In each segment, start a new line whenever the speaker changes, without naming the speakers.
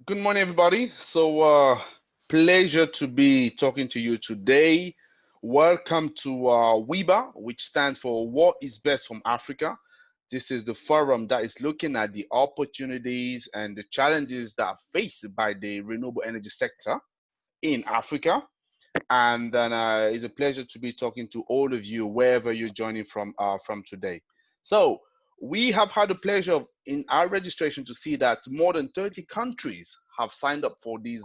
Good morning, everybody. Pleasure to be talking to you today. Welcome to WiBA, which stands for What is Best from Africa. This is the forum that is looking at the opportunities and the challenges that are faced by the renewable energy sector in Africa. And then it's a pleasure to be talking to all of you wherever you're joining from today. So we have had the pleasure of, in our registration, to see that more than 30 countries have signed up for these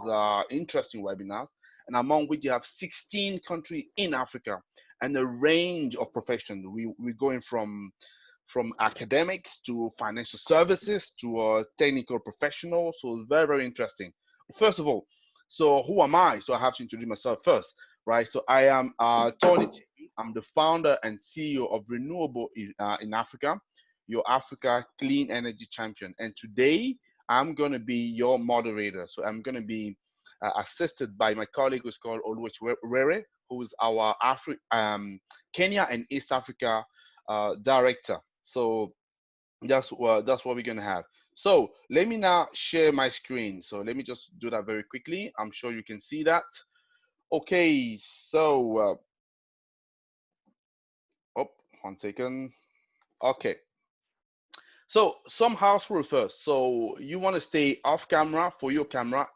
interesting webinars, and among which you have 16 countries in Africa and a range of professions. We're going from academics to financial services to technical professionals. So it's very, very interesting. First of all, so who am I? So I have to introduce myself first, right? So I am Tony T. I'm the founder and CEO of Renewable in Africa, your Africa Clean Energy Champion. And today I'm going to be your moderator. So I'm going to be assisted by my colleague who's called Oluwachirere, who is our Kenya and East Africa director. So that's what we're gonna have. So let me now share my screen. So let me just do that very quickly. I'm sure you can see that. Okay, so oh, 1 second. Okay, so some house rule first. So you want to stay off camera for your camera,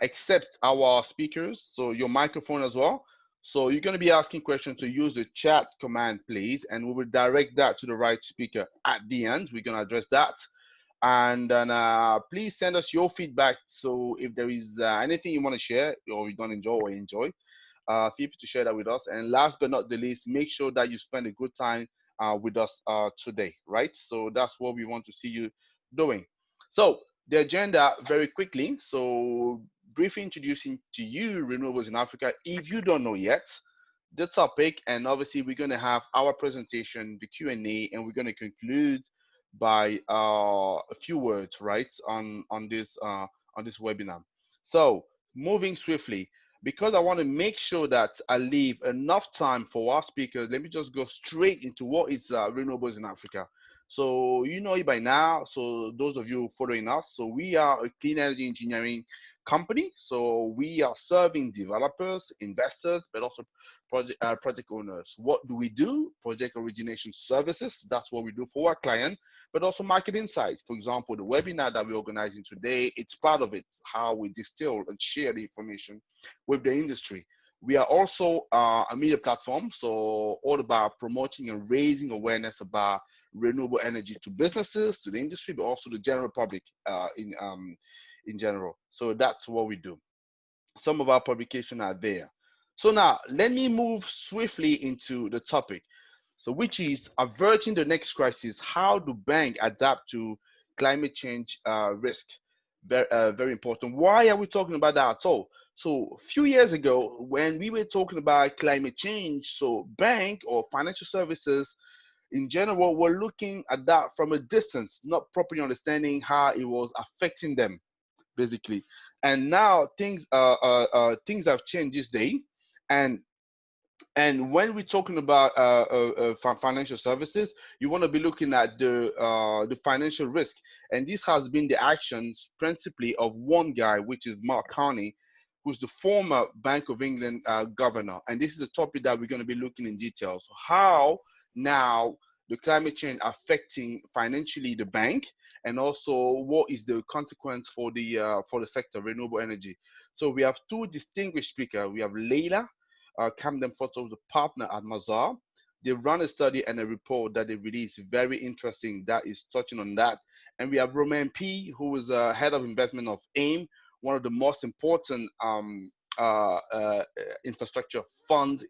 except our speakers, so your microphone as well. So you're going to be asking questions, to use the chat command, please, and we will direct that to the right speaker at the end. We're going to address that. And then please send us your feedback. So if there is anything you want to share or you don't enjoy or enjoy, feel free to share that with us. And last but not the least, make sure that you spend a good time with us today, right? So that's what we want to see you doing. So the agenda very quickly. So briefly introducing to you renewables in Africa, if you don't know yet, the topic, and obviously we're going to have our presentation, the Q&A, and we're going to conclude by a few words, right, on this webinar. So moving swiftly, because I want to make sure that I leave enough time for our speakers, let me just go straight into what is renewables in Africa. So you know it by now. So those of you following us, so we are a clean energy engineering company. So we are serving developers, investors, but also project owners. What do we do? Project origination services. That's what we do for our client, but also market insight. For example, the webinar that we're organizing today, it's part of it, how we distill and share the information with the industry. We are also a media platform, so all about promoting and raising awareness about renewable energy to businesses, to the industry, but also the general public in general. So that's what we do. Some of our publications are there. So now let me move swiftly into the topic. So which is averting the next crisis. How do banks adapt to climate change risk? Very important. Why are we talking about that at all? So a few years ago, when we were talking about climate change, so bank or financial services in general were looking at that from a distance, not properly understanding how it was affecting them, basically. And now things have changed this day, and when we're talking about financial services, you want to be looking at the financial risk, and this has been the actions principally of one guy, which is Mark Carney, who's the former Bank of England governor. And this is the topic that we're going to be looking in detail. So how now the climate change affecting financially the bank, and also what is the consequence for the sector, renewable energy. So we have two distinguished speakers. We have Leila Kamdem-Fotso, the partner at Mazars. They run a study and a report that they released, very interesting, that is touching on that. And we have Romain P, who is head of investment of AIIM, one of the most important infrastructure funds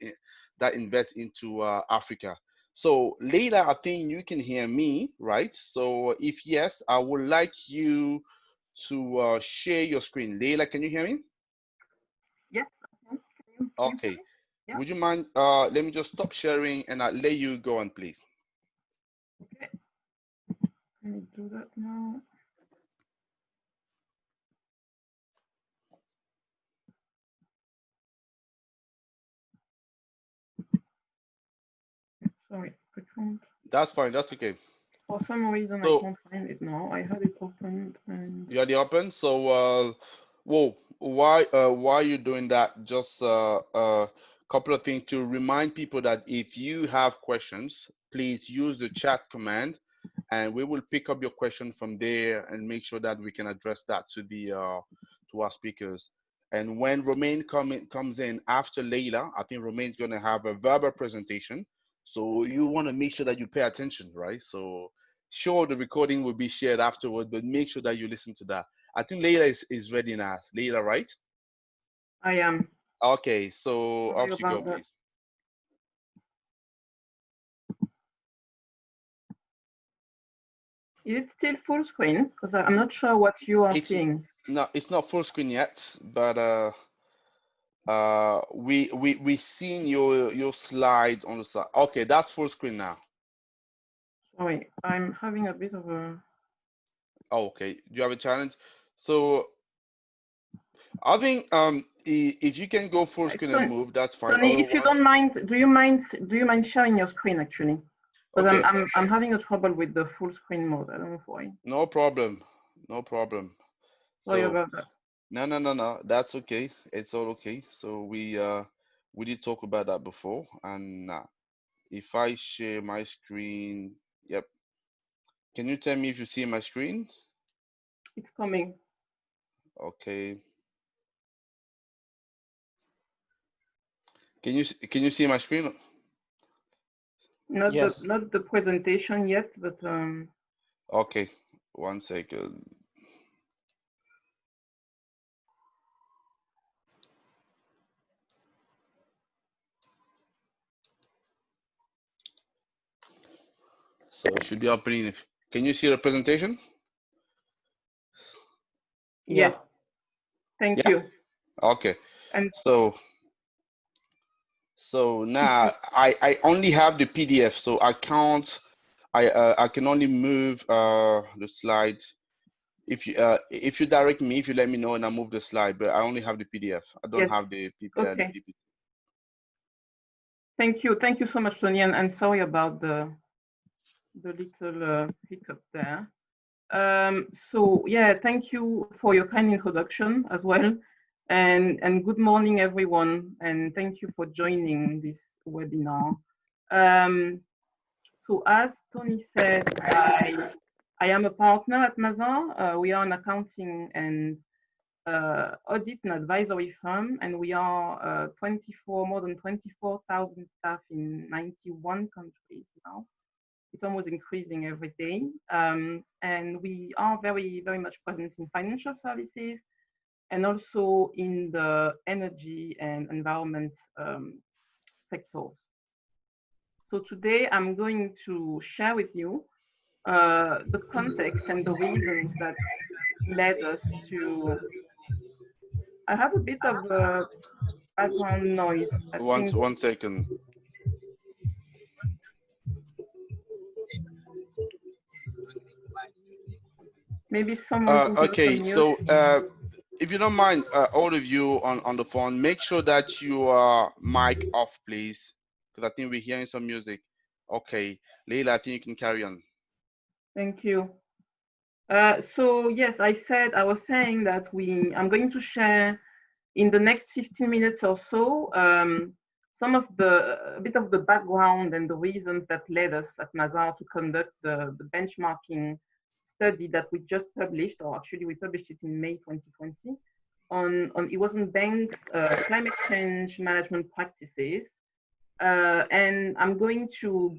that invest into Africa. So Leila, I think you can hear me, right? So if yes, I would like you to share your screen. Leila, can you hear me?
Yes.
Okay.
Yeah.
Would you mind, let me just stop sharing and I'll let you go on, please.
Okay. Let me do that now. Sorry, quick one.
That's fine, that's okay.
For some reason, I can't find it now. I had it opened and
you had it open. So, whoa, why are you doing that? Just couple of things to remind people that if you have questions, please use the chat command, and we will pick up your question from there and make sure that we can address that to the to our speakers. And when Romain comes in after Leila, I think Romain's going to have a verbal presentation. So you want to make sure that you pay attention, right? So sure, the recording will be shared afterward, but make sure that you listen to that. I think Leila is ready now. Leila, right?
I am.
Okay, so
Sorry
off you go,
about that.
please.
Is it still full screen? Because I'm not sure what you are seeing.
No, it's not full screen yet, but we seen your slide on the side. Okay, that's full screen now.
Sorry, I'm having a bit of a.
Oh, okay. Do you have a challenge? So I think if you can go full screen and move, that's fine.
Tony, if you don't mind, do you mind sharing your screen actually? Because
okay.
I'm having a trouble with the full screen mode. I don't know why.
No problem. No problem.
Sorry
So
about that.
no. That's okay. It's all okay. So we did talk about that before, and if I share my screen, yep. Can you tell me if you see my screen?
It's coming.
Okay. Can you see my screen?
Not
Yes.
not the presentation yet, but
Okay, 1 second. So it should be opening. Can you see the presentation?
yes.
Yeah.
Thank you.
Okay.
And
so now I only have the PDF, so I can't. I can only move the slide. If you direct me, if you let me know, and I move the slide, but I only have the PDF. I don't
yes.
have the
Okay.
PPT.
Thank you so much, Tony, and sorry about the little hiccup there. So yeah, thank you for your kind introduction as well, and good morning everyone, and thank you for joining this webinar. So as Tony said, I am a partner at Mazars. We are an accounting and audit and advisory firm, and we are more than 24,000 staff in 91 countries now. It's almost increasing every day. And we are very, very much present in financial services and also in the energy and environment sectors. So today I'm going to share with you the context and the reasons that led us to. I have a bit of background noise.
One second.
Maybe someone who's
okay,
not on
so
mute.
if you don't mind, all of you on the phone, make sure that you are mic off, please, because I think we're hearing some music. Okay, Leila, I think you can carry on.
Thank you. So yes, I was saying that I'm going to share in the next 15 minutes or so a bit of the background and the reasons that led us at Mazars to conduct the benchmarking study that we just published, or actually we published it in May 2020, it was on banks' climate change management practices. And I'm going to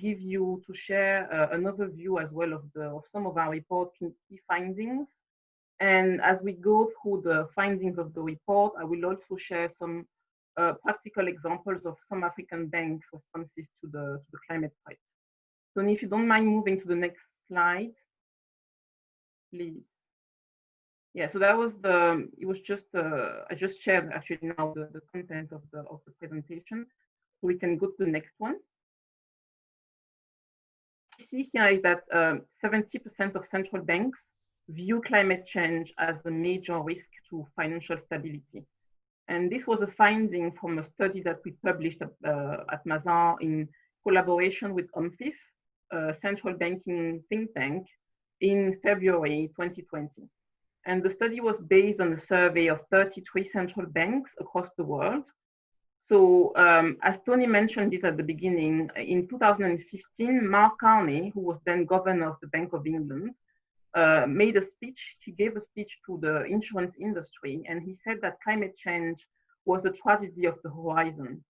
share an overview as well of some of our report key findings. And as we go through the findings of the report, I will also share some practical examples of some African banks' responses to the climate threat. So if you don't mind moving to the next slide, please. Yeah, so that was I just shared actually now the content of the presentation. So we can go to the next one. We see here is that 70% of central banks view climate change as a major risk to financial stability. And this was a finding from a study that we published at Mazars in collaboration with UMFIF. central banking think tank in February 2020. And the study was based on a survey of 33 central banks across the world. So as Tony mentioned it at the beginning, in 2015, Mark Carney, who was then governor of the Bank of England, made a speech. He gave a speech to the insurance industry, and he said that climate change was the tragedy of the horizon.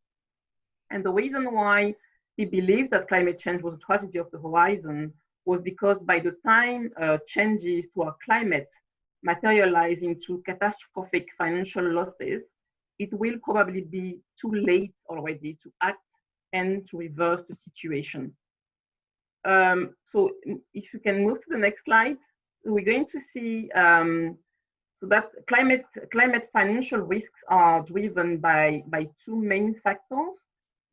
And the reason why he believed that climate change was a tragedy of the horizon was because by the time changes to our climate materialize into catastrophic financial losses, it will probably be too late already to act and to reverse the situation. So if you can move to the next slide, we're going to see so that climate financial risks are driven by two main factors.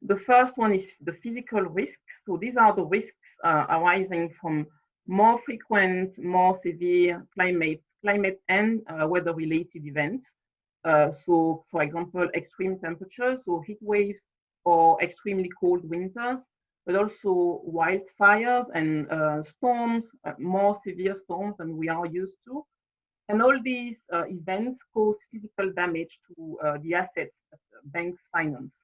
The first one is the physical risks. So these are the risks arising from more frequent, more severe climate and weather-related events. So for example, extreme temperatures, so heat waves or extremely cold winters, but also wildfires and storms, more severe storms than we are used to. And all these events cause physical damage to the assets that banks finance.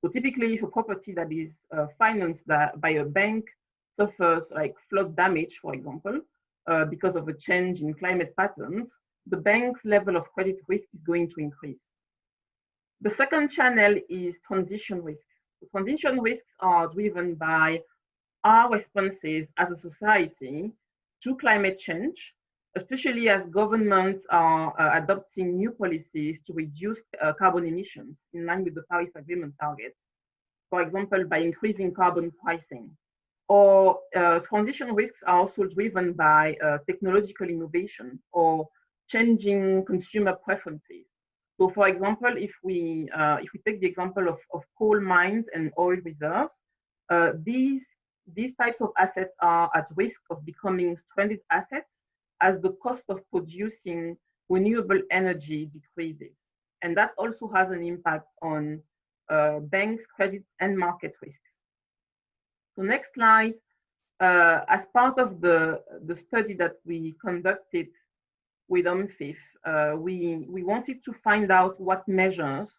So typically, if a property that is financed by a bank suffers like flood damage, for example, because of a change in climate patterns, the bank's level of credit risk is going to increase. The second channel is transition risks. Transition risks are driven by our responses as a society to climate change, especially as governments are adopting new policies to reduce carbon emissions in line with the Paris Agreement targets, for example, by increasing carbon pricing. Or transition risks are also driven by technological innovation or changing consumer preferences. So for example, if we take the example of coal mines and oil reserves, these types of assets are at risk of becoming stranded assets as the cost of producing renewable energy decreases. And that also has an impact on banks' credit and market risks. So next slide, as part of the study that we conducted with UNFIF, we wanted to find out what measures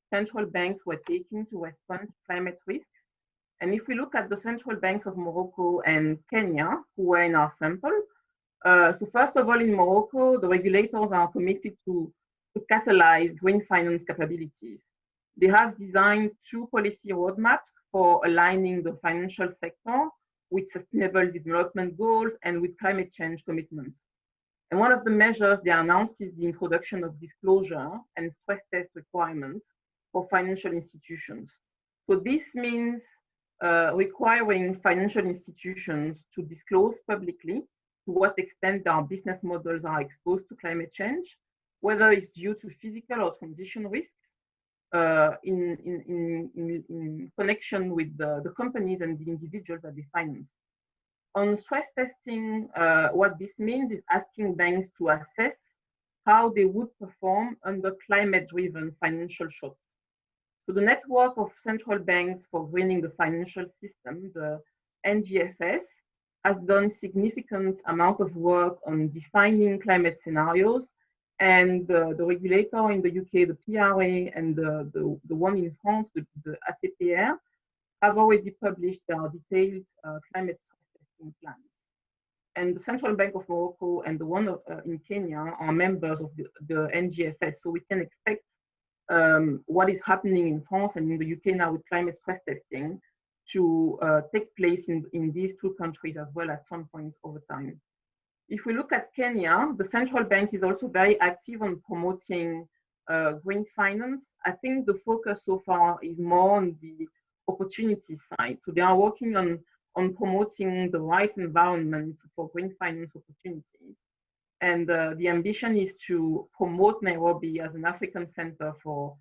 central banks were taking to respond to climate risks. And if we look at the central banks of Morocco and Kenya, who were in our sample, so first of all, in Morocco, the regulators are committed to catalyze green finance capabilities. They have designed 2 policy roadmaps for aligning the financial sector with sustainable development goals and with climate change commitments. And one of the measures they announced is the introduction of disclosure and stress test requirements for financial institutions. So this means requiring financial institutions to disclose publicly to what extent their business models are exposed to climate change, whether it's due to physical or transition risks in connection with the companies and the individuals that they finance. On stress testing, what this means is asking banks to assess how they would perform under climate-driven financial shocks. So the network of central banks for greening the financial system, the NGFS, has done significant amount of work on defining climate scenarios, and the regulator in the UK, the PRA, and the one in France, the ACPR, have already published their detailed climate stress testing plans. And the Central Bank of Morocco and the one in Kenya are members of the NGFS, so we can expect what is happening in France and in the UK now with climate stress testing to take place in these 2 countries as well at some point over time. If we look at Kenya, the central bank is also very active on promoting green finance. I think the focus so far is more on the opportunity side. So they are working on promoting the right environment for green finance opportunities. And the ambition is to promote Nairobi as an African center for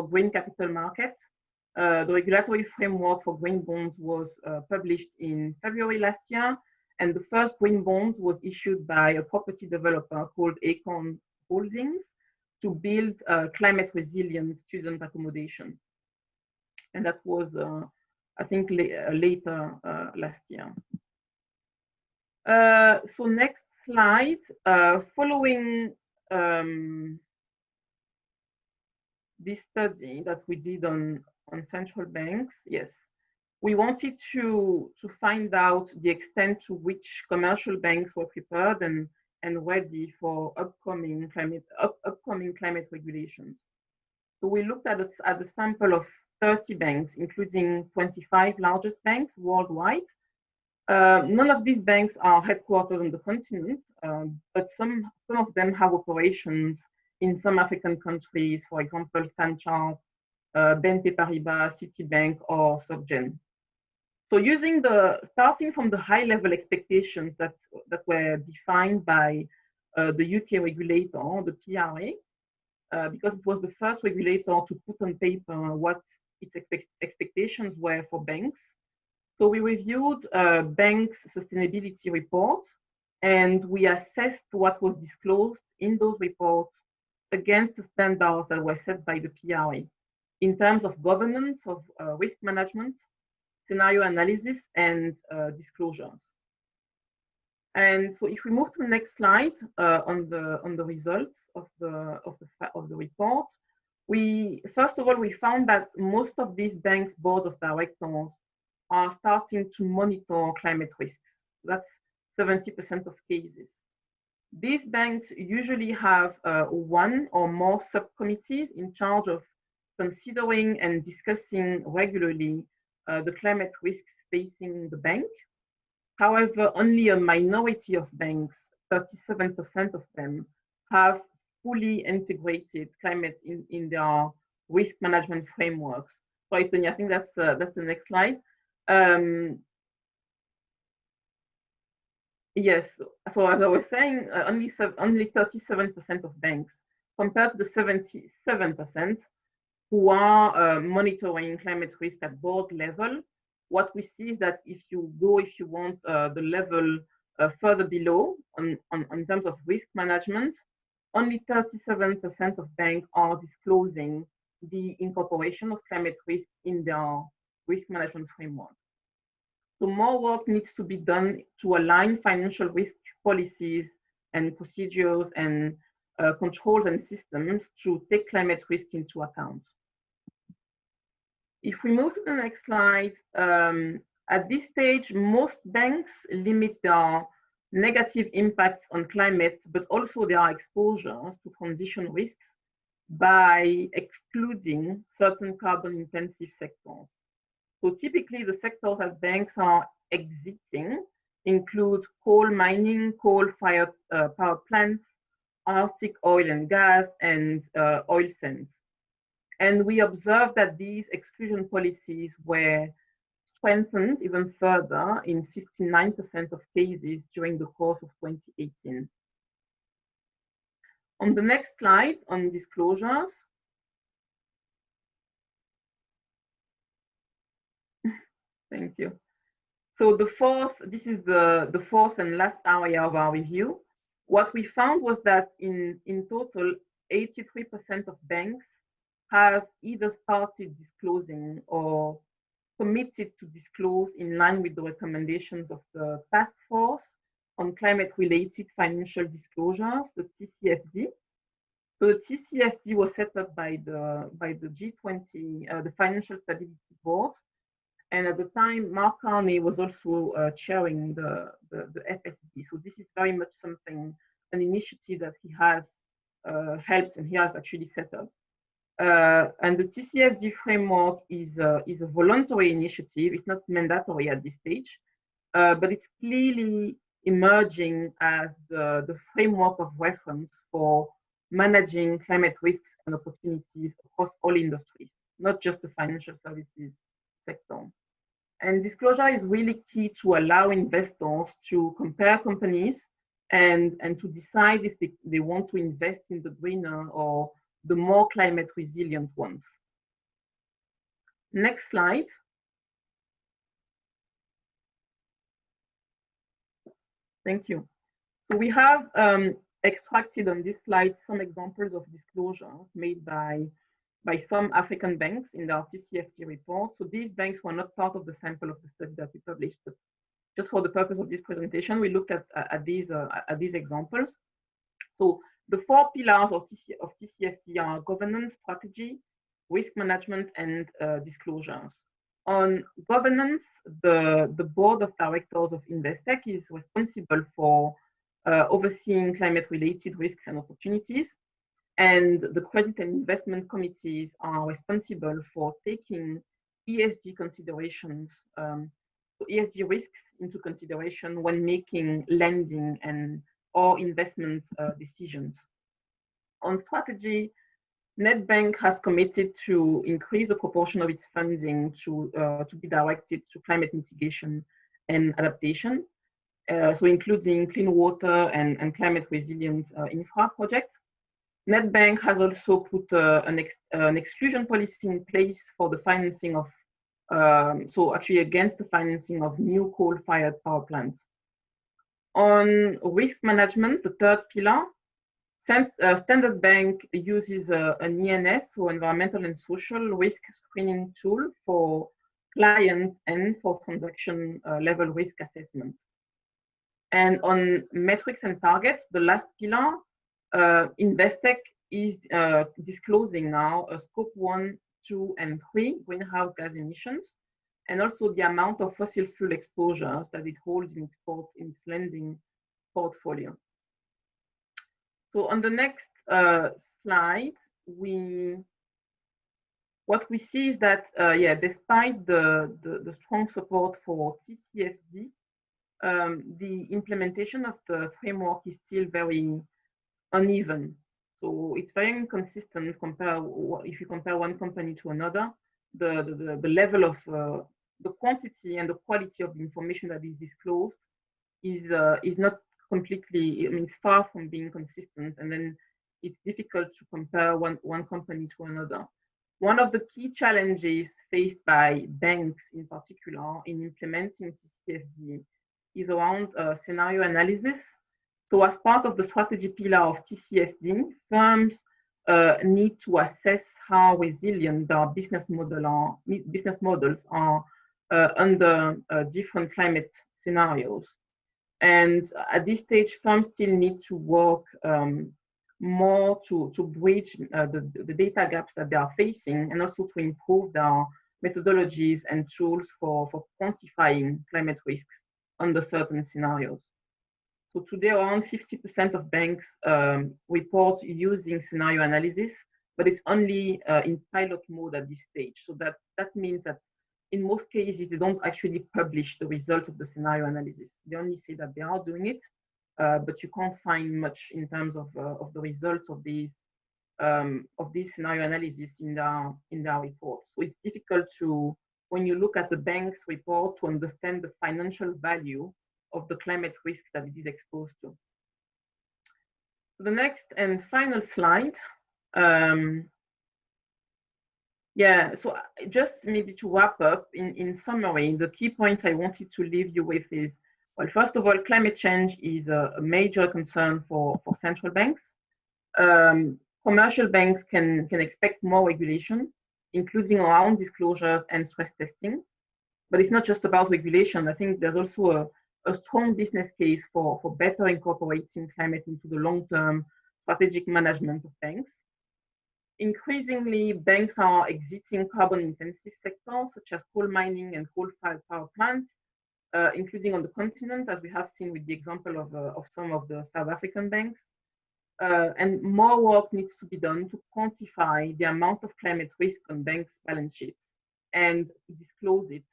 green capital markets. The regulatory framework for green bonds was published in February last year, and the first green bond was issued by a property developer called Acorn Holdings to build climate resilient student accommodation. And that was, I think, later last year. So next slide, following this study that we did on central banks, yes, we wanted to find out the extent to which commercial banks were prepared and ready for upcoming climate regulations. So we looked at a sample of 30 banks, including 25 largest banks worldwide. None of these banks are headquartered on the continent, but some of them have operations in some African countries, for example, Stanchart, BNP Paribas, Citibank, or SocGen. So starting from the high level expectations that were defined by the UK regulator, the PRA, because it was the first regulator to put on paper what its expectations were for banks. So we reviewed banks' sustainability reports, and we assessed what was disclosed in those reports against the standards that were set by the PRA in terms of governance, of risk management, scenario analysis, and disclosures. And so if we move to the next slide on the results of the report, first of all, we found that most of these banks' board of directors are starting to monitor climate risks. That's 70% of cases. These banks usually have one or more subcommittees in charge of considering and discussing regularly the climate risks facing the bank. However, only a minority of banks, 37% of them, have fully integrated climate in their risk management frameworks. Sorry, Tony, I think that's the next slide. Yes, so as I was saying, only 37% of banks, compared to the 77% who are monitoring climate risk at board level. What we see is that if you want the level further below on terms of risk management, only 37% of banks are disclosing the incorporation of climate risk in their risk management framework. So more work needs to be done to align financial risk policies and procedures and controls and systems to take climate risk into account. If we move to the next slide, at this stage, most banks limit their negative impacts on climate, but also their exposures to transition risks by excluding certain carbon-intensive sectors. So typically, the sectors that banks are exiting include coal mining, coal-fired power plants, Arctic oil and gas, and oil sands. And we observed that these exclusion policies were strengthened even further in 59% of cases during the course of 2018. On the next slide, on disclosures. Thank you. So this is the fourth and last area of our review. What we found was that in total, 83% of banks have either started disclosing or committed to disclose in line with the recommendations of the Task Force on Climate-Related Financial Disclosures, the TCFD. So the TCFD was set up by the G20, the Financial Stability Board, and at the time, Mark Carney was also chairing the FSB. So this is very much an initiative that he has helped and he has actually set up. And the TCFD framework is a voluntary initiative. It's not mandatory at this stage, but it's clearly emerging as the framework of reference for managing climate risks and opportunities across all industries, not just the financial services sector. And disclosure is really key to allow investors to compare companies and to decide if they want to invest in the greener or the more climate resilient ones. Next slide. Thank you. So we have extracted on this slide some examples of disclosures made by some African banks in their TCFD report. So these banks were not part of the sample of the study that we published, but just for the purpose of this presentation, we looked at these examples. So the 4 pillars of TCFD are governance, strategy, risk management, and disclosures. On governance, the board of directors of Investec is responsible for overseeing climate-related risks and opportunities, and the credit and investment committees are responsible for taking ESG considerations, ESG risks into consideration when making lending and or investment decisions. On strategy, Nedbank has committed to increase the proportion of its funding to be directed to climate mitigation and adaptation, so including clean water and climate resilient infra projects. Nedbank has also put an exclusion policy in place for the financing of, so actually against the financing of new coal-fired power plants. On risk management, the 3rd pillar, Standard Bank uses an ENS, so environmental and social risk screening tool for clients and for transaction level risk assessment. And on metrics and targets, the last pillar, Investec is disclosing now a scope 1, 2, and 3 greenhouse gas emissions, and also the amount of fossil fuel exposures that it holds in its lending portfolio. So on the next slide, what we see is that, yeah, despite the strong support for TCFD, the implementation of the framework is still very uneven. So it's very inconsistent if you compare one company to another. The level of the quantity and the quality of the information that is disclosed is not completely, I mean, it's far from being consistent, and then it's difficult to compare one company to another. One of the key challenges faced by banks in particular in implementing TCFD is around scenario analysis. So as part of the strategy pillar of TCFD, firms need to assess how resilient their business models are under different climate scenarios. And at this stage, firms still need to work more to bridge the data gaps that they are facing, and also to improve their methodologies and tools for quantifying climate risks under certain scenarios. So today, around 50% of banks report using scenario analysis, but it's only in pilot mode at this stage. So that means that in most cases, they don't actually publish the result of the scenario analysis. They only say that they are doing it, but you can't find much in terms of the results of these scenario analysis in their reports. So it's difficult to, when you look at the bank's report, to understand the financial value of the climate risk that it is exposed to. So the next and final slide. Yeah, so just maybe to wrap up, in summary, the key points I wanted to leave you with is, well, first of all, climate change is a major concern for central banks. Commercial banks can expect more regulation, including around disclosures and stress testing. But it's not just about regulation. I think there's also a strong business case for better incorporating climate into the long-term strategic management of banks. Increasingly, banks are exiting carbon-intensive sectors, such as coal mining and coal-fired power plants, including on the continent, as we have seen with the example of some of the South African banks. And more work needs to be done to quantify the amount of climate risk on banks' balance sheets and to disclose it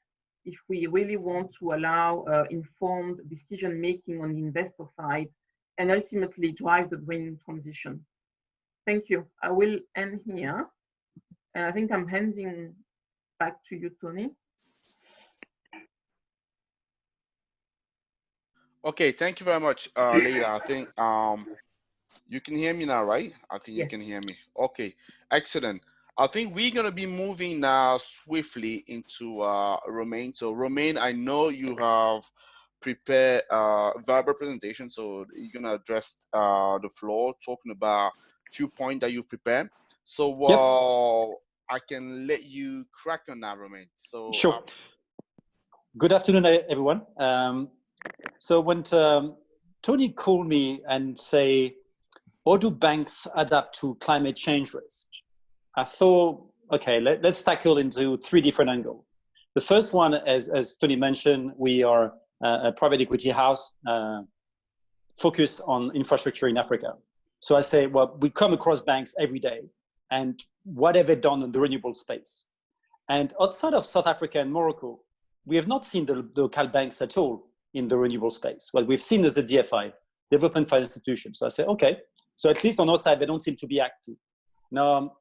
if we really want to allow informed decision-making on the investor side and ultimately drive the green transition. Thank you. I will end here. And I think I'm handing back to you, Tony.
Okay, thank you very much, Leila. I think you can hear me now, right? I think you can hear me. Okay, excellent. I think we're going to be moving now swiftly into Romain. So Romain, I know you have prepared a verbal presentation, so you're going to address the floor, talking about a few points that you've prepared. So I can let you crack on that, Romain. So
sure. Good afternoon, everyone. So when Tony called me and say, how do banks adapt to climate change risk? I thought, okay, let's tackle into three different angles. The first one, as Tony mentioned, we are a private equity house focused on infrastructure in Africa. So I say, well, we come across banks every day, and what have they done in the renewable space? And outside of South Africa and Morocco, we have not seen the local banks at all in the renewable space. What we've seen is the DFI, Development Finance Institution. So I say, okay, so at least on our side, they don't seem to be active. Now,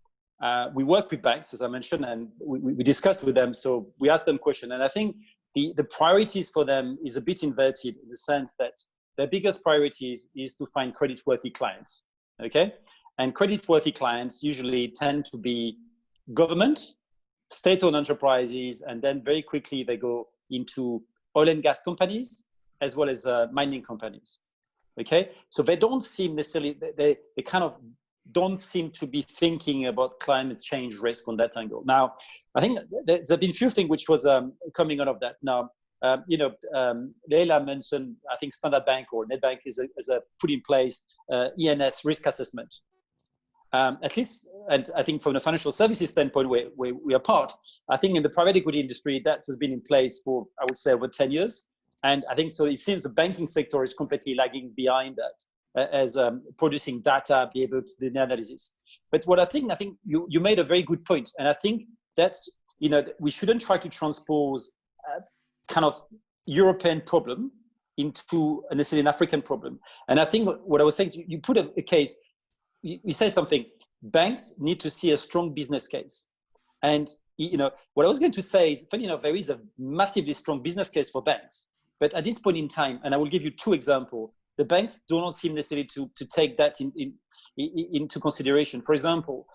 we work with banks, as I mentioned, and we discuss with them. So we ask them questions. And I think the priorities for them is a bit inverted in the sense that their biggest priorities is to find credit-worthy clients, okay? And credit-worthy clients usually tend to be government, state-owned enterprises, and then very quickly they go into oil and gas companies, as well as mining companies, okay? So they don't seem necessarily, they kind of don't seem to be thinking about climate change risk on that angle. Now, I think there's been a few things which was coming out of that. Now, Leila mentioned, I think Standard Bank or Nedbank is put in place ENS risk assessment. At least, and I think from the financial services standpoint, where we are part, I think in the private equity industry, that has been in place for, I would say, over 10 years. And I think so it seems the banking sector is completely lagging behind that as producing data, be able to do the analysis. But what I think you made a very good point. And I think that's, we shouldn't try to transpose kind of European problem into necessarily an African problem. And I think what I was saying, you put a case, you say something, banks need to see a strong business case. And what I was going to say is, funny enough, there is a massively strong business case for banks. But at this point in time, and I will give you two examples, the banks do not seem necessarily to take that into consideration. For example,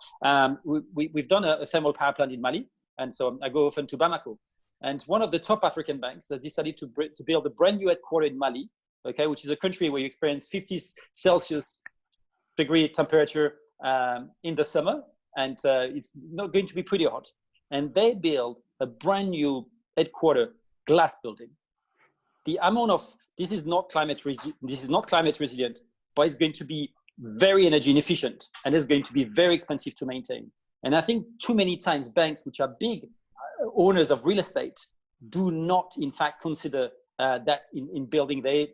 we've done a thermal power plant in Mali. And so I go often to Bamako. And one of the top African banks has decided to build a brand new headquarters in Mali, okay, which is a country where you experience 50 Celsius degree temperature in the summer, and it's not going to be pretty hot. And they build a brand new headquarter glass building. The amount of this is not climate resilient, but it's going to be very energy inefficient, and it's going to be very expensive to maintain. And I think too many times banks, which are big owners of real estate, do not in fact consider that in building their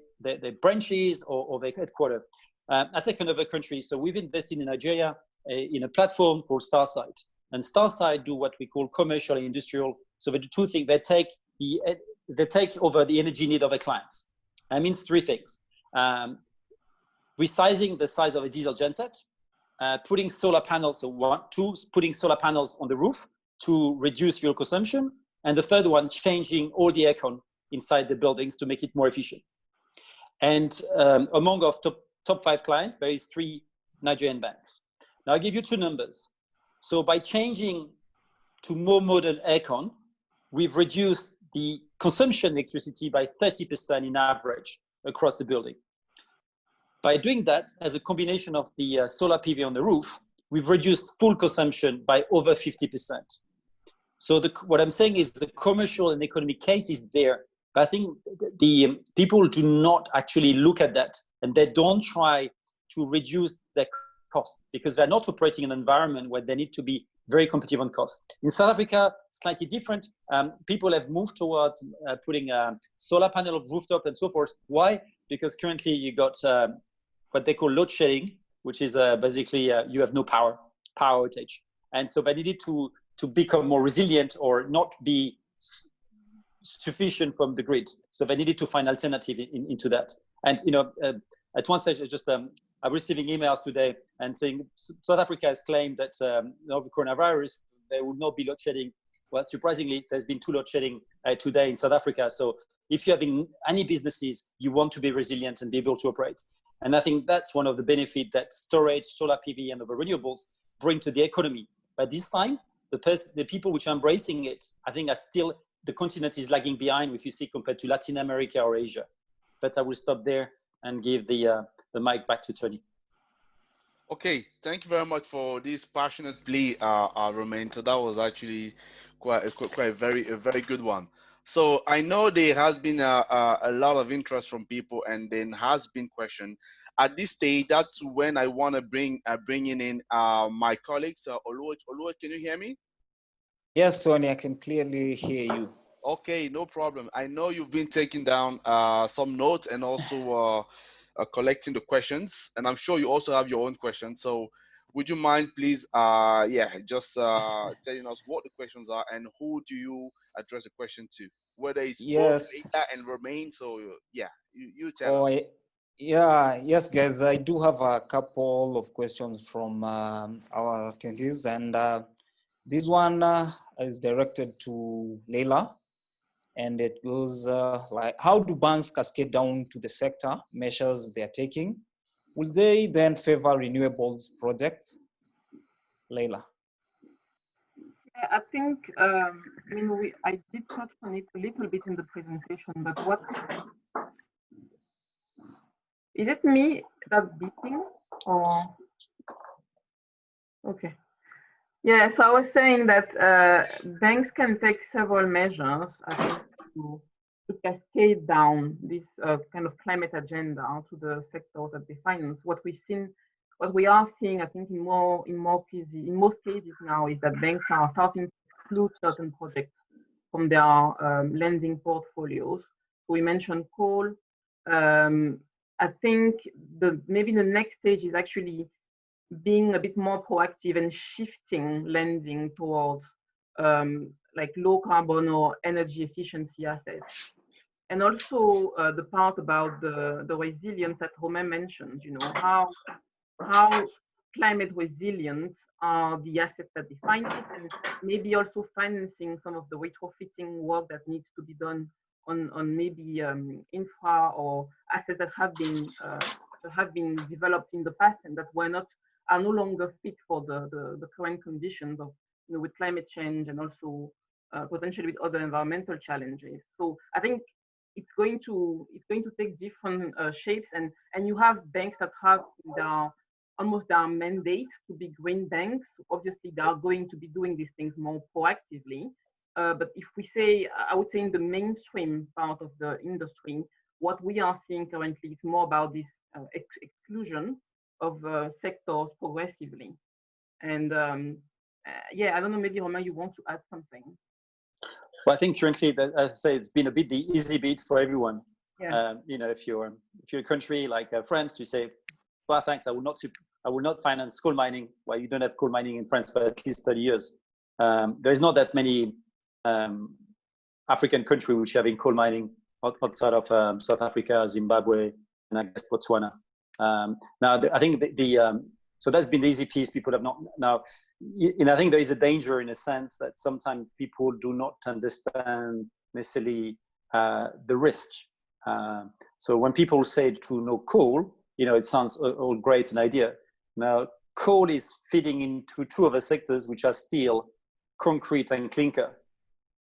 branches or their headquarters. I take another country. So we've invested in Nigeria in a platform called Starsight. And Starsight do what we call commercial and industrial. So they do two things. They take over the energy need of their clients. That means three things. Resizing the size of a diesel genset, putting solar panels, putting solar panels on the roof to reduce fuel consumption. And the third one, changing all the aircon inside the buildings to make it more efficient. And among our top 5 clients, there is 3 Nigerian banks. Now I'll give you 2 numbers. So by changing to more modern aircon, we've reduced the consumption of electricity by 30% in average across the building. By doing that, as a combination of the solar PV on the roof, we've reduced fuel consumption by over 50%. So what I'm saying is the commercial and economic case is there, but I think the people do not actually look at that, and they don't try to reduce their cost because they're not operating in an environment where they need to be very competitive on cost. In South Africa, slightly different. People have moved towards putting a solar panel of rooftop and so forth. Why? Because currently you got what they call load shedding, which is basically you have no power outage. And so they needed to become more resilient or not be sufficient from the grid. So they needed to find alternative into that. And at one stage, I'm receiving emails today and saying South Africa has claimed that the coronavirus, there will not be load shedding. Well, surprisingly, there's been 2 load shedding today in South Africa. So if you're having any businesses, you want to be resilient and be able to operate. And I think that's one of the benefits that storage, solar PV, and other renewables bring to the economy. But this time, the people which are embracing it, I think that still the continent is lagging behind if you see compared to Latin America or Asia. But I will stop there and give the mic back to Tony.
Okay, thank you very much for this passionate plea, Romain. So that was actually quite a very good one. So I know there has been a lot of interest from people, and then has been question. At this stage, that's when I want to bringing in my colleagues. Oluwa, can you hear me?
Yes, Tony, I can clearly hear you.
Okay, no problem. I know you've been taking down some notes and also collecting the questions, and I'm sure you also have your own questions. So would you mind, please, just telling us what the questions are and who do you address the question to? Whether it's both
Yes.
Leila and Romain. So yeah, you tell
Oh,
us.
yeah. Yes, guys. I do have a couple of questions from our attendees, and this one is directed to Leila, and it goes like, how do banks cascade down to the sector measures they are taking? Will they then favor renewables projects? Leila.
I think, I did touch on it a little bit in the presentation, but what is it me that's beeping or? Okay. Yeah, so I was saying that banks can take several measures, I think, to cascade down this kind of climate agenda to the sectors that they finance. What we are seeing, I think, in most cases now, is that banks are starting to exclude certain projects from their lending portfolios. So we mentioned coal. I think maybe the next stage is actually being a bit more proactive and shifting lending towards like low carbon or energy efficiency assets. And also the part about the resilience that Romain mentioned, how climate resilient are the assets that define this, and maybe also financing some of the retrofitting work that needs to be done on maybe infra or assets that have been developed in the past and that are no longer fit for the current conditions of with climate change and also potentially with other environmental challenges. So I think it's going to take different shapes, and you have banks that have almost their mandate to be green banks. Obviously, they are going to be doing these things more proactively. But if we say, I would say in the mainstream part of the industry, what we are seeing currently is more about this exclusion of sectors progressively. And yeah, I don't know, maybe Romain, you want to add something?
Well, I think currently, I say it's been a bit the easy bit for everyone.
Yeah.
If you're a country like France, you say, well, thanks, I will not finance coal mining. Well, you don't have coal mining in France for at least 30 years. There is not that many African countries which are having coal mining outside of South Africa, Zimbabwe, and I guess Botswana. Now, I think so that's been the easy piece. People have not now. I think there is a danger in a sense that sometimes people do not understand necessarily the risk. So when people say to no coal, it sounds all great an idea. Now, coal is feeding into two other sectors, which are steel, concrete, and clinker.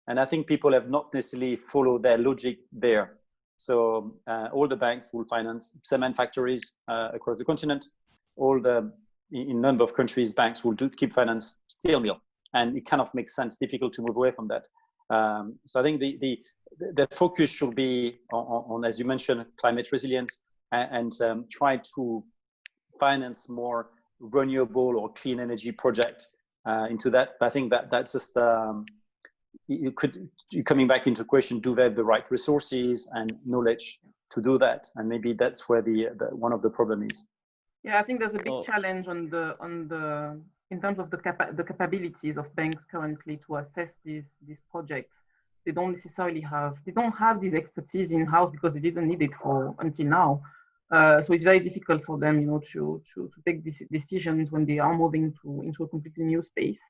And I think people have not necessarily followed their logic there. So all the banks will finance cement factories across the continent. In a number of countries, banks will keep finance steel mill. And it kind of makes sense, difficult to move away from that. So I think the focus should be on, as you mentioned, climate resilience and try to finance more renewable or clean energy project into that. But I think that's just coming back into question: do they have the right resources and knowledge to do that? And maybe that's where one of the problem is.
Yeah, I think there's a big challenge in terms of the capabilities of banks currently to assess these projects. They don't have this expertise in house because they didn't need it until now. So it's very difficult for them, to take these decisions when they are moving into a completely new space.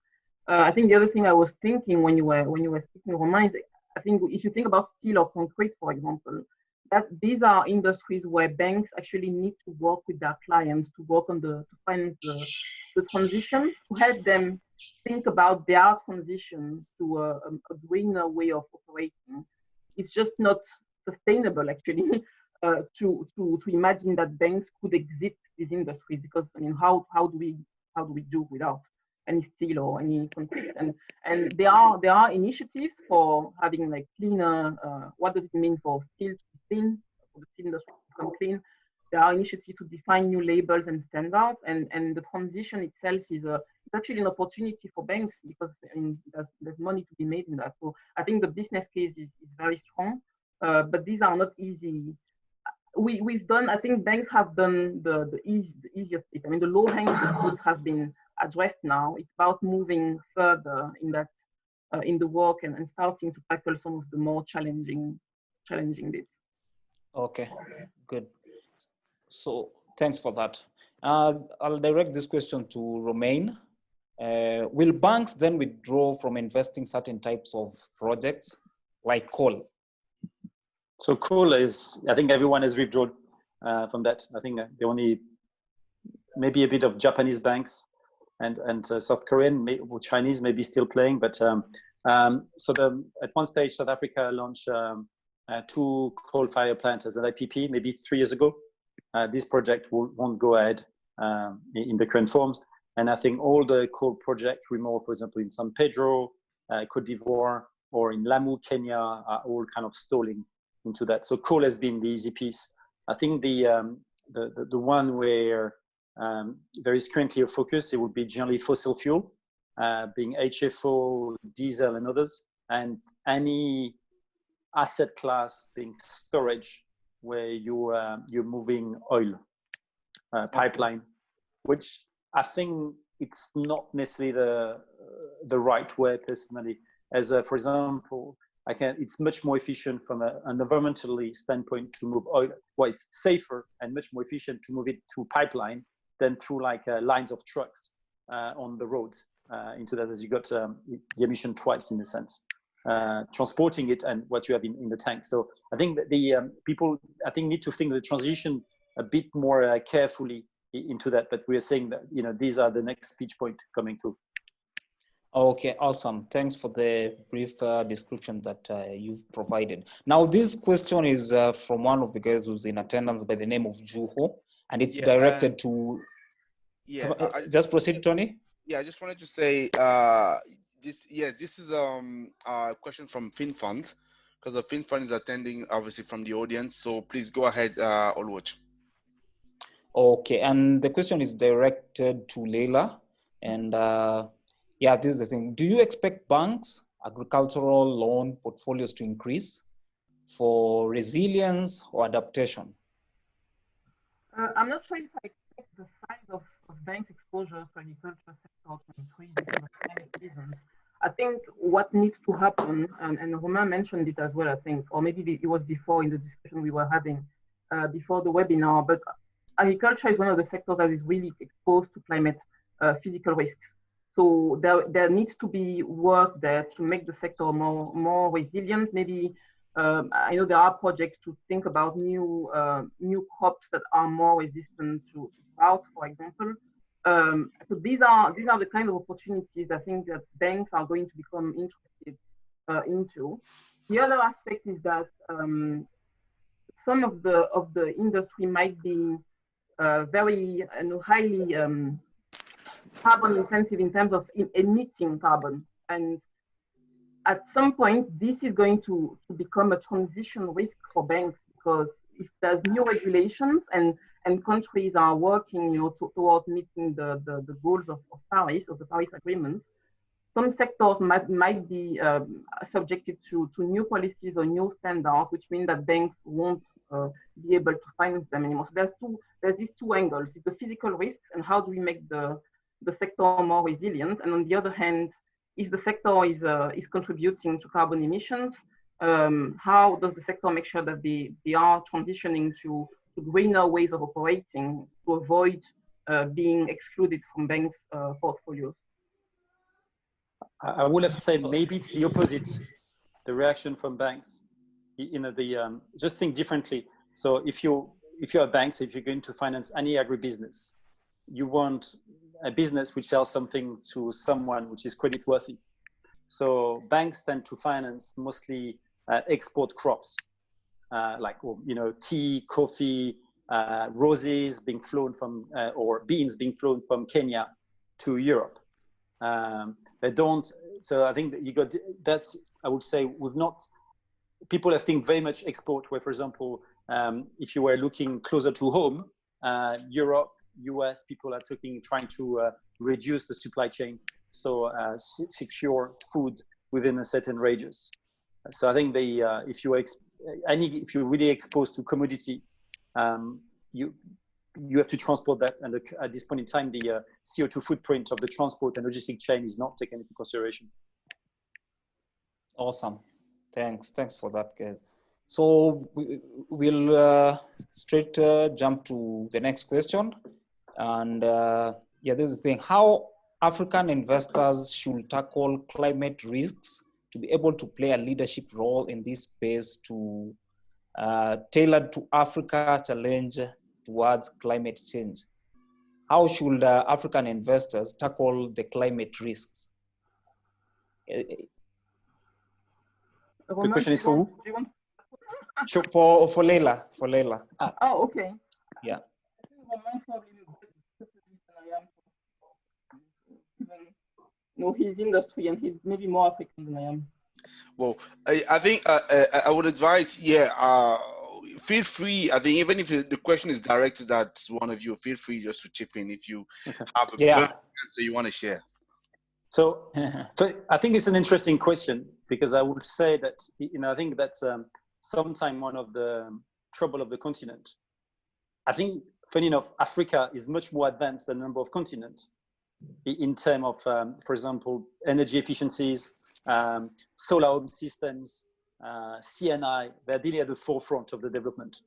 I think the other thing I was thinking when you were speaking, Romain, is I think if you think about steel or concrete, for example, that these are industries where banks actually need to work with their clients to work on to finance the transition, to help them think about their transition to a greener way of operating. It's just not sustainable, actually, to imagine that banks could exit these industries, because how do we do without? any steel or any concrete. And there are initiatives for having like cleaner. What does it mean for steel to be clean, for the steel industry to become clean? There are initiatives to define new labels and standards, and the transition itself is actually an opportunity for banks, because I mean, there's money to be made in that. So I think the business case is very strong, but these are not easy. We've done, I think banks have done the easiest bit. I mean, the low-hanging fruit has been addressed now. It's about moving further in that, in the work, and starting to tackle some of the more challenging bits.
Okay, good. So thanks for that. I'll direct this question to Romain. Will banks then withdraw from investing certain types of projects like coal?
So coal is, I think everyone has withdrawn from that. I think the only, maybe a bit of Japanese banks and South Korean, Chinese maybe still playing, but so at one stage, South Africa launched 2 coal-fired plants as an IPP, maybe 3 years ago. This project won't go ahead in the current forms. And I think all the coal projects, for example, in San Pedro, Cote d'Ivoire, or in Lamu, Kenya, are all kind of stalling into that. So coal has been the easy piece. I think the one where there is currently a focus, it would be generally fossil fuel, being HFO, diesel, and others, and any asset class being storage, where you're moving oil pipeline, which I think it's not necessarily the right way personally. As for example, it's much more efficient from an environmentally standpoint to move oil. Well, it's safer and much more efficient to move it through pipeline than through like lines of trucks on the roads into that, as you got the emission twice in a sense. Transporting it and what you have in the tank. So I think that the people, I think, need to think the transition a bit more carefully into that. But we are saying that, you know, these are the next speech point coming through.
Okay, awesome. Thanks for the brief description that you've provided. Now, this question is from one of the guys who's in attendance by the name of Juho, and it's directed to...
Yeah.
Just proceed, Tony.
Yeah, I just wanted to say, this is a question from FinFund, because the FinFund is attending, obviously, from the audience. So please go ahead, Olwach.
Okay, and the question is directed to Leila, and yeah, this is the thing. Do you expect banks, agricultural loan portfolios to increase for resilience or adaptation?
I'm not sure if I expect the size of banks' exposure to agriculture sector to increase because of climate reasons. I think what needs to happen, and Romain mentioned it as well, I think, or maybe it was before in the discussion we were having before the webinar, but agriculture is one of the sectors that is really exposed to climate physical risks. So there needs to be work there to make the sector more resilient. Maybe I know there are projects to think about new crops that are more resistant to drought, for example. So these are the kind of opportunities I think that banks are going to become interested into. The other aspect is that some of the industry might be very highly carbon intensive in terms of emitting carbon, and at some point this is going to become a transition risk for banks, because if there's new regulations and countries are working towards meeting the goals of Paris, of the Paris Agreement, some sectors might be subjected to new policies or new standards, which mean that banks won't be able to finance them anymore. So there's these two angles: it's the physical risks and how do we make the sector more resilient, and on the other hand, if the sector is contributing to carbon emissions, how does the sector make sure that they are transitioning to greener ways of operating to avoid being excluded from banks' portfolios?
I would have said maybe it's the opposite, the reaction from banks. Just think differently. So if you're a bank, so if you're going to finance any agribusiness, you want a business which sells something to someone which is credit worthy. So banks tend to finance mostly export crops, like tea, coffee, roses being flown from, or beans being flown from Kenya to Europe. They don't. So I think that you got that's. I would say we've not. People I think very much export. Where, for example, if you were looking closer to home, Europe, US, people are trying to reduce the supply chain, so secure food within a certain radius. So I think if you're really exposed to commodity, you have to transport that, and at this point in time, the CO2 footprint of the transport and logistic chain is not taken into consideration.
Awesome, thanks for that, guys. So we'll straight jump to the next question, and yeah, this is the thing: how African investors should tackle climate risks to be able to play a leadership role in this space to tailored to Africa challenge towards climate change. How should African investors tackle the climate risks?
The question is for who?
Do you want?
Sure, for Leila.
Oh, okay.
Yeah.
I think Romain probably no, he's industry and he's maybe more African than I am.
Well, I think I would advise, feel free. I think even if the question is directed at one of you, feel free just to chip in if you have a answer you want to share.
So I think it's an interesting question, because I would say that, I think that's sometimes one of the trouble of the continent. I think, funny enough, Africa is much more advanced than a number of continents in terms of, for example, energy efficiencies, solar home systems, CNI. They're really at the forefront of the development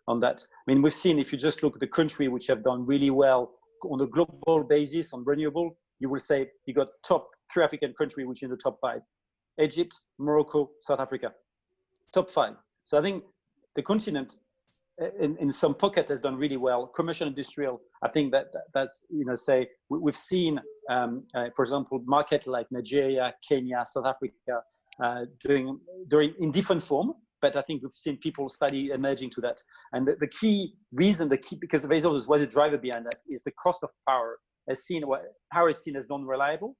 on that. I mean, we've seen, if you just look at the country which have done really well on a global basis on renewable, you will say you got top 3 African countries which in the top 5: Egypt, Morocco, South Africa, top 5. So I think the continent in some pocket has done really well. Commercial, industrial, I think that's, say we've seen, for example, market like Nigeria, Kenya, South Africa doing in different form. But I think we've seen people study emerging to that. And the key reason, because there's always what the driver behind that is the cost of power. Power is seen as non-reliable,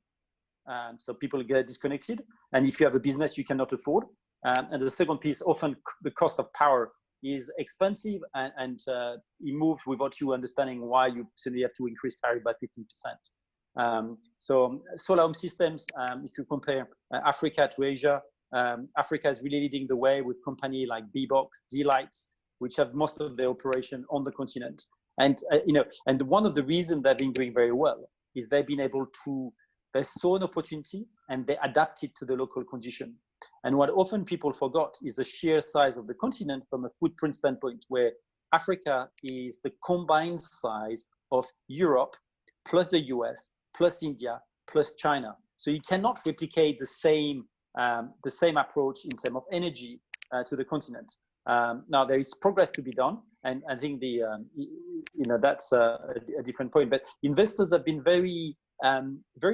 so people get disconnected. And if you have a business you cannot afford, and the second piece, often the cost of power is expensive, and it moves without you understanding why you suddenly have to increase tariff by 15%. So solar home systems, if you compare Africa to Asia, Africa is really leading the way with companies like B-Box, D-Lights, which have most of their operation on the continent. And and one of the reasons they've been doing very well is they've been able to, they saw an opportunity and they adapted to the local condition. And what often people forgot is the sheer size of the continent from a footprint standpoint, where Africa is the combined size of Europe plus the US plus India plus China. So you cannot replicate the same approach in terms of energy to the continent. Now there is progress to be done, and I think that's a different point. But investors have been very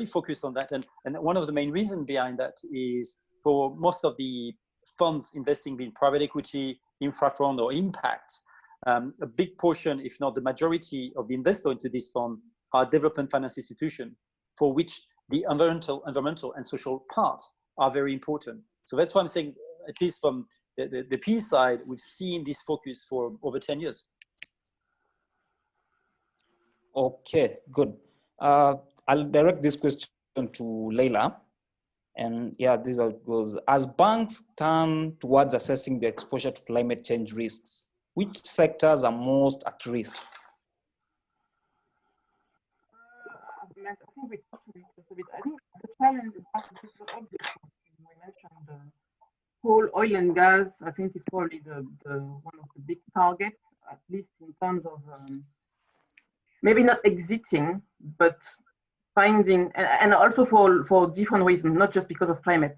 focused on that, and one of the main reasons behind that is, for most of the funds investing in private equity, infra fund, or impact, a big portion, if not the majority, of the investors into this fund are development finance institutions, for which the environmental and social parts are very important. So that's why I'm saying, at least from the P side, we've seen this focus for over 10 years.
Okay, good. I'll direct this question to Leila. And yeah, this goes. As banks turn towards assessing the exposure to climate change risks, which sectors are most at risk?
I think we talked about it a bit. I think the challenge is obvious. We mentioned the coal, oil and gas. I think is probably the one of the big targets, at least in terms of maybe not exiting, but finding, and also for different reasons, not just because of climate.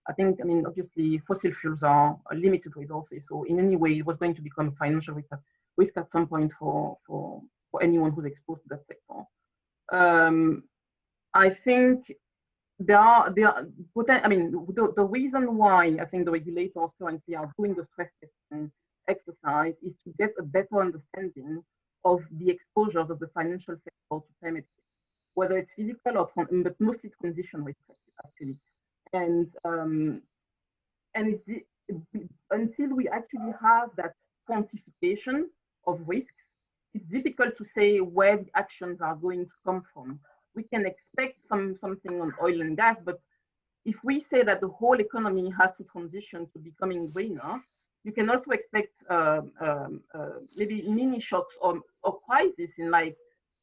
I think, obviously, fossil fuels are a limited resources. So in any way, it was going to become a financial risk at some point for anyone who's exposed to that sector. I think the reason why I think the regulators currently are doing the stress testing exercise is to get a better understanding of the exposures of the financial sector to climate change. whether it's physical or but mostly transition risk actually. And until we actually have that quantification of risks, it's difficult to say where the actions are going to come from. We can expect something on oil and gas, but if we say that the whole economy has to transition to becoming greener, you can also expect maybe mini shocks or crises in, like,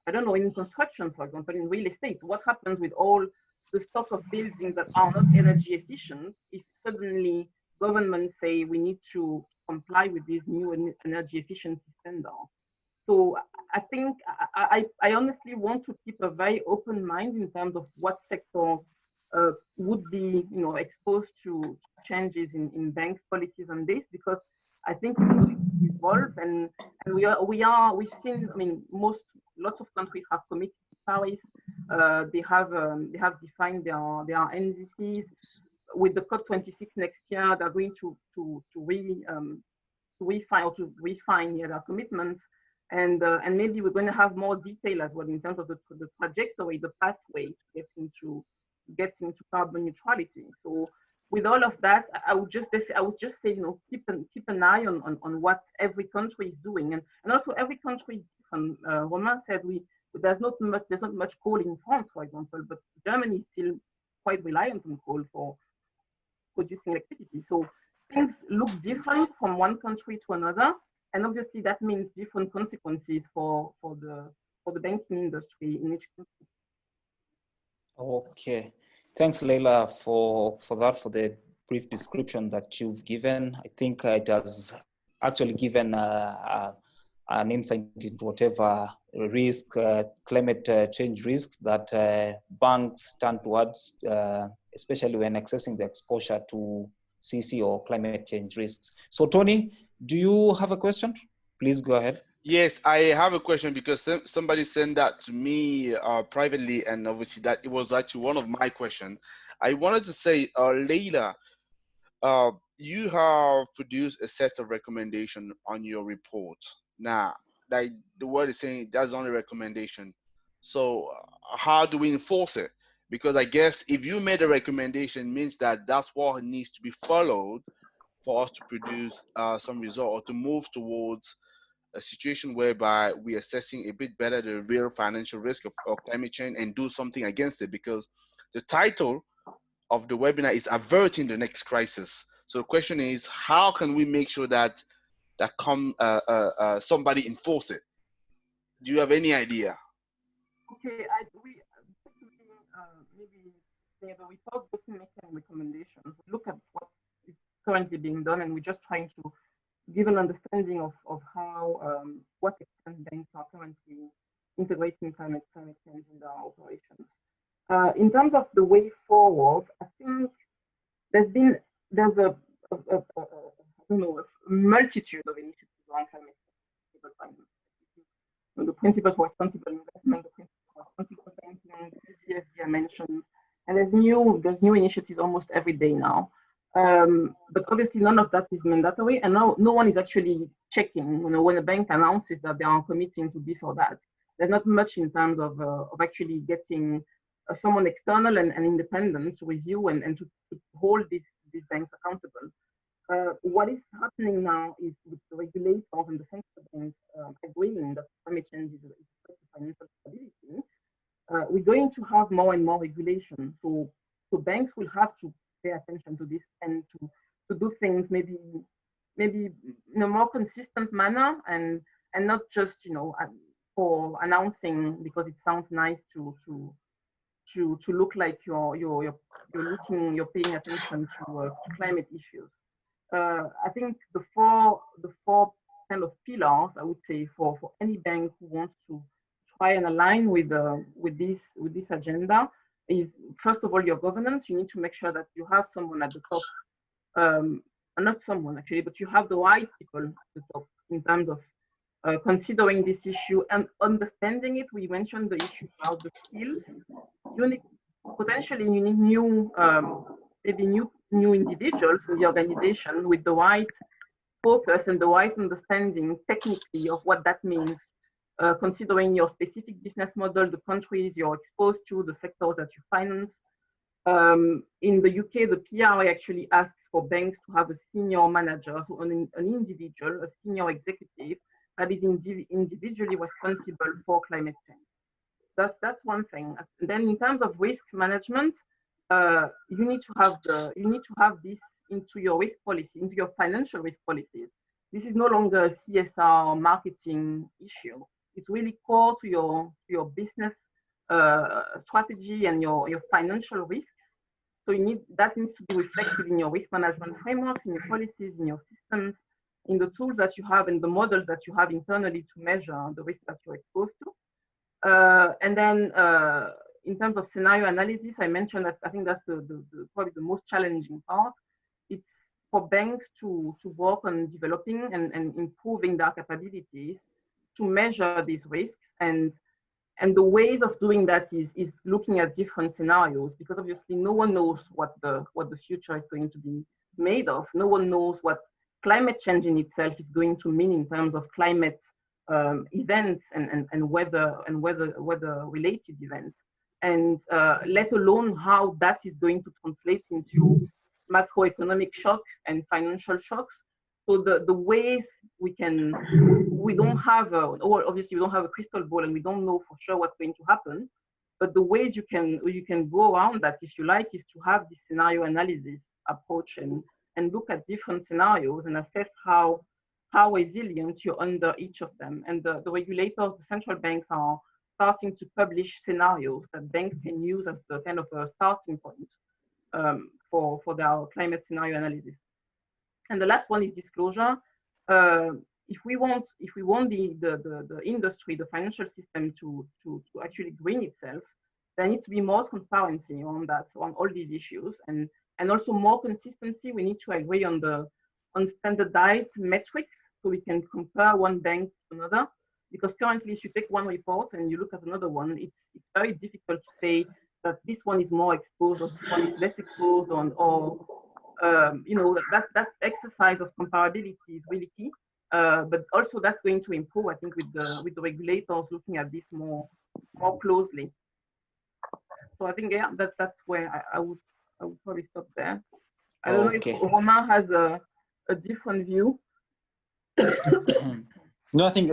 I don't know, in construction, for example, in real estate. What happens with all the stock of buildings that are not energy efficient if suddenly governments say we need to comply with these new energy efficiency standards? So I think I honestly want to keep a very open mind in terms of what sectors would be, exposed to changes in banks' policies on this, because I think it's going to evolve, and we've seen. I mean, lots of countries have committed to Paris. They have defined their NDCs. With the COP26 next year, they're going to really refine their commitments. And maybe we're going to have more detail as well in terms of the trajectory, the pathway to get into carbon neutrality. So with all of that, I would just say, keep an eye on what every country is doing, and also every country is different. Romain said there's not much coal in France, for example, but Germany is still quite reliant on coal for producing electricity. So things look different from one country to another. And obviously, that means different consequences for the banking industry in each country.
Okay, thanks, Leila, for the brief description that you've given. I think it has actually given an insight into whatever risk, climate change risks that banks turn towards, especially when accessing the exposure to CC or climate change risks. So, Tony, do you have a question? Please go ahead.
Yes, I have a question because somebody sent that to me privately, and obviously that it was actually one of my questions. I wanted to say, Leila, you have produced a set of recommendations on your report. Now, like the word is saying, that's only recommendation. So how do we enforce it? Because I guess if you made a recommendation, it means that that's what needs to be followed for us to produce some result or to move towards a situation whereby we're assessing a bit better the real financial risk of climate change and do something against it, because the title of the webinar is Averting the Next Crisis. So the question is, how can we make sure that somebody enforce it? Do you have any idea?
Okay, maybe the report doesn't make any recommendations. We look at what is currently being done, and we're just trying to give an understanding of how, what extent banks are currently integrating climate change in their operations. In terms of the way forward, I think there's a multitude of initiatives around climate change. The principles for responsible investment, the principles for responsible banking, the CFD I mentioned, and there's new initiatives almost every day now. But obviously none of that is mandatory, and no one is actually checking. When a bank announces that they are committing to this or that, there's not much in terms of actually getting someone external and independent to review and to hold these banks accountable. What is happening now is with the regulators and the central banks agreeing that climate change is a threat to financial stability, we're going to have more and more regulation. So banks will have to pay attention to this and to do things maybe in a more consistent manner, and not just for announcing because it sounds nice to look like you're paying attention to climate issues. I think the four kind of pillars, I would say, for any bank who wants to try and align with this agenda is, first of all, your governance. You need to make sure that you have someone at the top, not someone actually, but you have the right people at the top in terms of considering this issue and understanding it. We mentioned the issue about the skills. Potentially you need new individuals in the organization with the right focus and the right understanding technically of what that means considering your specific business model, the countries you're exposed to, the sectors that you finance. In the UK, the PRA actually asks for banks to have a senior manager, so an individual, a senior executive that is individually responsible for climate change. That's one thing. And then in terms of risk management, you need to have this into your risk policy, into your financial risk policies. This is no longer a CSR or marketing issue. It's really core to your business strategy and your financial risks. So that needs to be reflected in your risk management frameworks, in your policies, in your systems, in the tools that you have and the models that you have internally to measure the risk that you're exposed to. And then in terms of scenario analysis, I mentioned that I think that's probably the most challenging part. It's for banks to work on developing and improving their capabilities to measure these risks. And the ways of doing that is looking at different scenarios, because obviously no one knows what the future is going to be made of. No one knows what climate change in itself is going to mean in terms of climate events and weather related events, and let alone how that is going to translate into macroeconomic shock and financial shocks. So the ways we don't have obviously we don't have a crystal ball and we don't know for sure what's going to happen, but the ways you can go around that, if you like, is to have this scenario analysis approach and look at different scenarios and assess how resilient you're under each of them. And the regulators, the central banks, are starting to publish scenarios that banks can use as the kind of a starting point for their climate scenario analysis. And the last one is disclosure. If we want the industry, the financial system to actually green itself, there needs to be more transparency on all these issues, and also more consistency. We need to agree on standardized metrics so we can compare one bank to another. Because currently, if you take one report and you look at another one, it's very difficult to say that this one is more exposed or this one is less exposed that exercise of comparability is really key. But also that's going to improve, I think, with the regulators looking at this more closely. So I think that's where I would probably stop there. I don't know if Romain has a different view.
No, I think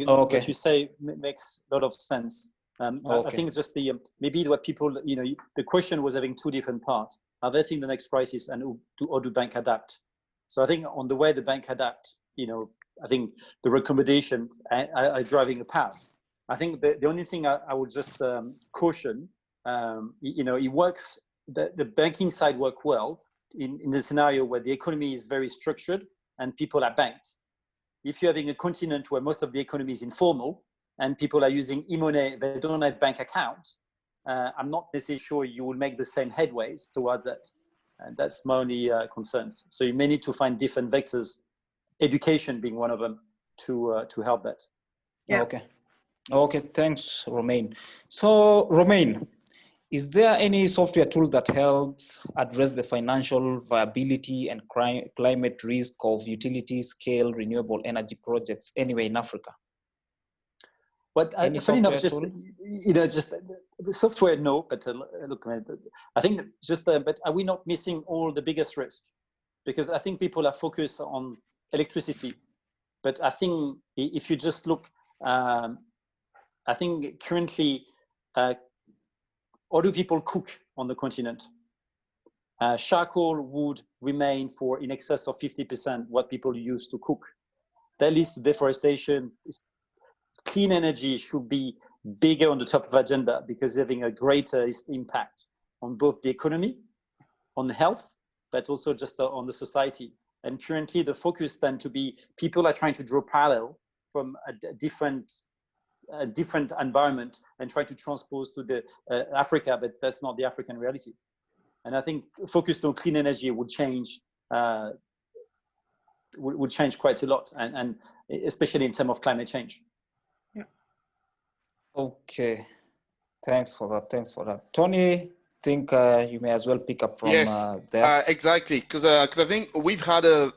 what you say makes a lot of sense. I think just maybe what people, the question was having two different parts: averting the next crisis and how do bank adapt. So I think on the way the bank adapt, I think the recommendation are driving a path. I think the only thing I would just caution, it works. The banking side work well in the scenario where the economy is very structured and people are banked. If you're having a continent where most of the economy is informal and people are using e-money, they don't have bank accounts, I'm not necessarily sure you will make the same headways towards that. And that's my only concerns. So you may need to find different vectors, education being one of them, to help that.
Yeah.
Okay, thanks, Romain. So, Romain, is there any software tool that helps address the financial viability and climate risk of utility-scale renewable energy projects anywhere in Africa?
But funny enough, just software, no. But look, I think but are we not missing all the biggest risk? Because I think people are focused on electricity, but I think if you just look, I think currently, how do people cook on the continent? Charcoal would remain for in excess of 50% what people use to cook. That leads to deforestation. Clean energy should be bigger on the top of agenda because having a greater impact on both the economy, on the health, but also just on the society. And currently the focus tends to be people are trying to draw parallel from a different environment and try to transpose to the Africa, but that's not the African reality. And I think focused on clean energy would change quite a lot, and especially in terms of climate change.
Okay, thanks for that. Tony, think you may as well pick up from
Yes,
there.
exactly. Because I think we've had a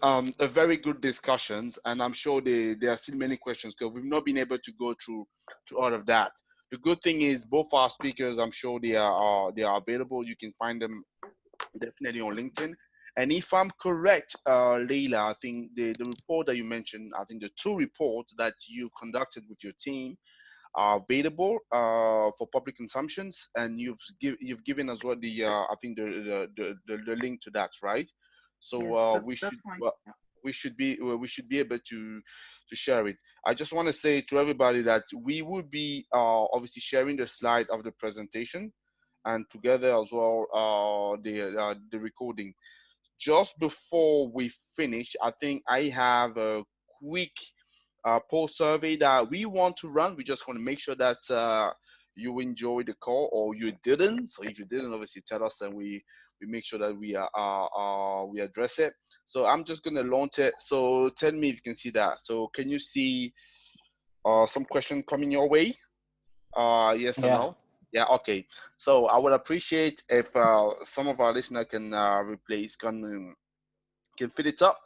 very good discussions, and I'm sure there are still many questions because we've not been able to go through all of that. The good thing is both our speakers, I'm sure they are available. You can find them definitely on LinkedIn. And if I'm correct, Leila, I think the report that you mentioned, I think the two reports that you conducted with your team are available for public consumptions, and you've given us what the I think the link to that, right? So
Yes, that's fine. Yeah.
we should be able to share it. I just want to say to everybody that we will be obviously sharing the slide of the presentation, and together as well the recording. Just before we finish, I think I have a quick poll survey that we want to run. We just want to make sure that you enjoy the call or you didn't. So if you didn't, obviously tell us, and we make sure that we address it. So I'm just gonna launch it. So tell me if you can see that. So can you see some question coming your way? Yes or no? Yeah, okay. So I would appreciate if some of our listeners can can fill it up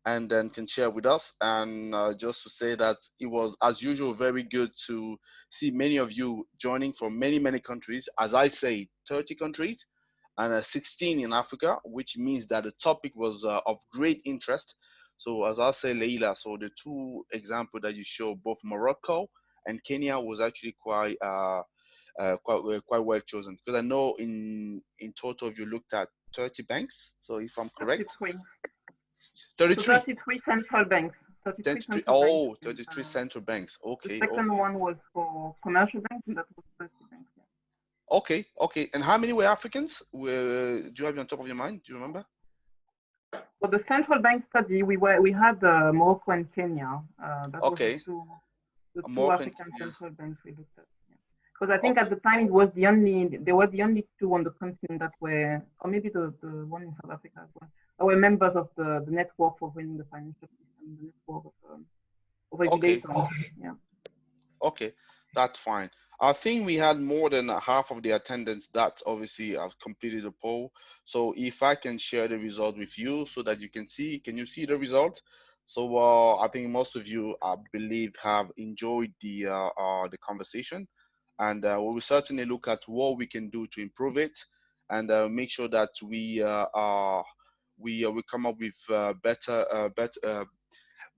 and then can share with us. And just to say that it was, as usual, very good to see many of you joining from many countries. As I say, 30 countries and 16 in Africa, which means that the topic was of great interest. So as I say, Leila, so the two examples that you show, both Morocco and Kenya, was actually quite well chosen, because I know in total you looked at 30 banks. So if I'm correct, 33.
33 central banks. 33
33.
central banks.
Oh, 33 central banks. Okay.
The second one was for commercial banks, and that was 30 banks. Yeah.
Okay. And how many were Africans? Do you have it on top of your mind? Do you remember?
For the central bank study, we had Morocco and Kenya. That was the two African central banks we looked at. Because I think at the time they were the only two on the continent that were, or maybe the one in South Africa as well, that were members of the network for winning the financial system, the network of regulators. Yeah.
Okay, that's fine. I think we had more than half of the attendants that obviously have completed the poll. So if I can share the result with you so that you can see, can you see the result? So I think most of you, I believe, have enjoyed the conversation, and we will certainly look at what we can do to improve it, and make sure that we come up with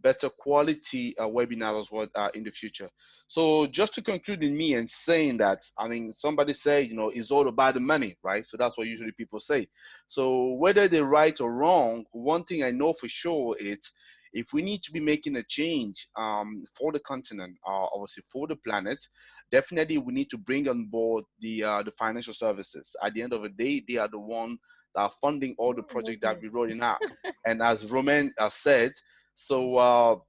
better quality webinars as well in the future. So just to conclude in me and saying that, I mean, somebody said, you know, it's all about the money, right? So that's what usually people say. So whether they're right or wrong, one thing I know for sure is if we need to be making a change for the continent, obviously for the planet, definitely we need to bring on board the financial services. At the end of the day, they are the one that are funding all the projects that we're rolling out. And as Romain said, so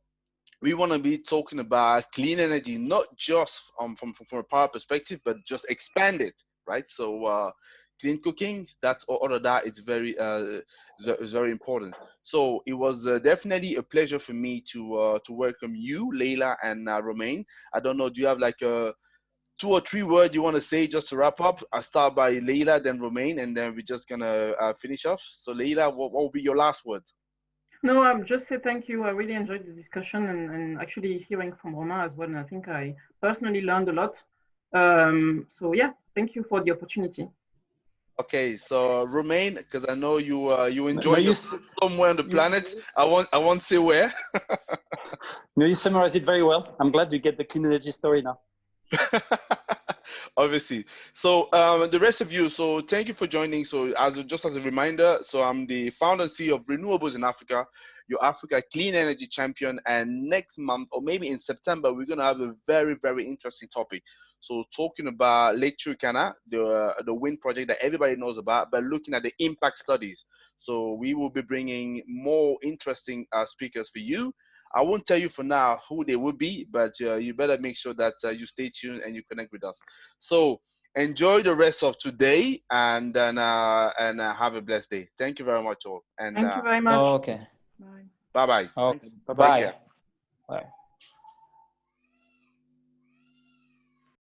we want to be talking about clean energy, not just from a power perspective, but just expand it, right? So clean cooking, that's all of that. It's very important. So it was definitely a pleasure for me to welcome you, Leila and Romain. I don't know, do you have like a 2 or 3 words you want to say just to wrap up? I'll start by Leila, then Romain, and then we're just gonna finish off. So Leila, what will be your last word?
No, I'm just say thank you. I really enjoyed the discussion and actually hearing from Romain as well. And I think I personally learned a lot. So yeah, thank you for the opportunity.
Okay, so Romain, because I know you enjoy somewhere on the planet. I won't say where.
No, you summarized it very well. I'm glad you get the clean energy story now.
Obviously. So the rest of you, so thank you for joining. So just as a reminder, so I'm the founder and CEO of Renewables in Africa, your Africa clean energy champion. And next month, or maybe in September, we're gonna have a very interesting topic. So talking about Lake Turkana, the wind project that everybody knows about, but looking at the impact studies. So we will be bringing more interesting speakers for you. I won't tell you for now who they will be, but you better make sure that you stay tuned and you connect with us. So enjoy the rest of today, and then have a blessed day. Thank you very much, all. And
thank you very much.
Okay.
Bye.
Bye-bye.
Okay.
Bye-bye.
Bye. Bye.